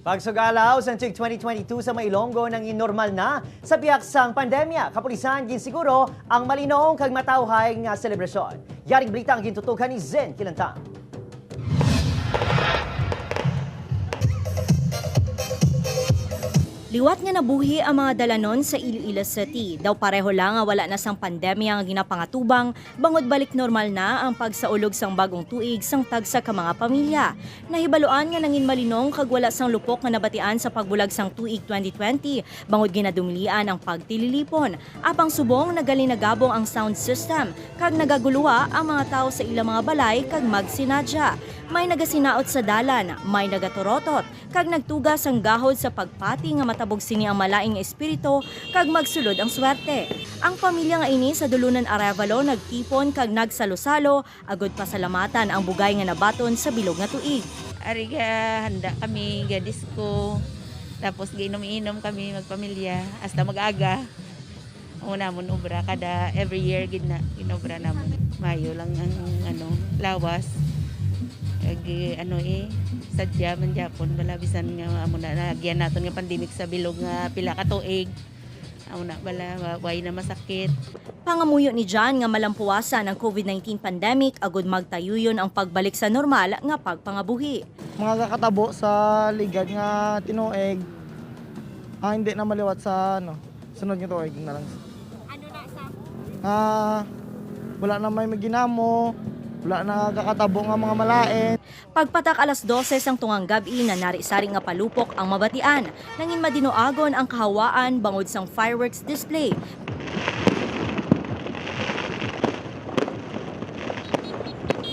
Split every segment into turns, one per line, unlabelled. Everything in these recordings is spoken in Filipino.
Pagsugalaw sa TIG 2022 sa Mailonggo nang inormal na sa biyaksang pandemya. Kapulisan ginsiguro ang malinaong kag matawhay nga selebrasyon. Yaring balita ang gintutukan ni Zen Kilantang.
Liwat nga nabuhi ang mga dalanon sa Iloilo City. Daw pareho lang nga wala na sang pandemya nga ginapangatubang, bangod balik normal na ang pagsaulog sang bagong tuig sang tagsa ka mga pamilya. Nahibaluan nga nangin malinong kag wala sang lupok nga nabatian sa pagbulag sang tuig 2020, bangod ginadumilian ang pagtililipon. Apang subong nagalinagabong ang sound system, kag nagaguluwa ang mga tao sa ilang mga balay kag magsinadya. May nagasinaot sa dalan, may nagatorotot, kag nagtugas ang gahod sa pagpati nga matabog sini ang malaing espiritu kag magsulod ang swerte. Ang pamilya nga ini sa Dulunan Arevalo nagtipon kag nagsalo-salo, agod pasalamatan ang bugay nga nabaton sa bilog nga tuig.
Ariga, handa kami, disco, tapos giinom-inom kami magpamilya, hasta mag-aga. Una mo ubra kada every year ginobra namon. Mayo lang ang lawas. Sadya man Japon bala bisan nga amo na nagyan naton nga pandemic sa bilog nga pila ka tuig. Amo na bala way na masakit.
Pangamuyo ni John nga malampuasan ang COVID-19 pandemic agud magtayuyon ang pagbalik sa normal nga pagpangabuhi.
Mga kakatabo sa ligad nga tinuig, hindi na maliwat sa sunod nga tuig na lang.
Ano na sa?
Wala na may ginamo, wala na kakatabo nga mga malain.
Pagpatak alas 12 sang tungang gabi na nari-sari nga palupok ang mabatian, nangin madinoagon ang kahawaan bangod sang fireworks display.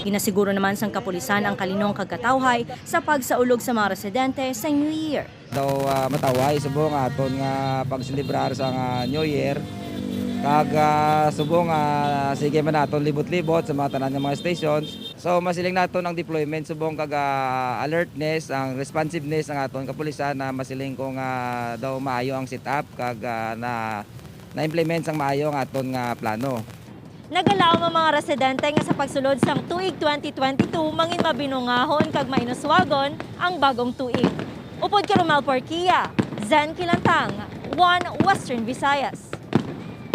Ginasiguro naman sang kapulisan ang kalinong kagkatawhay sa pagsaulog sa mga residente sa New Year.
Daw mataway subong aton nga pagselebrar sa New Year. Kag subong sige man naton libot-libot sa mga tanan nga mga stations. So masiling naton ang deployment subong kag alertness, ang responsiveness ang aton kapulisan na masiling kung daw maayo ang setup kag na-implement sang maayo ang aton nga plano.
Nagalaw ang mga residente nga sa pagsulod sang tuig 2022 mangin mabinungahon kag mainuswagon ang bagong tuig. Upod kay Romel Porquilla, Zen Kilantang, One Western Visayas.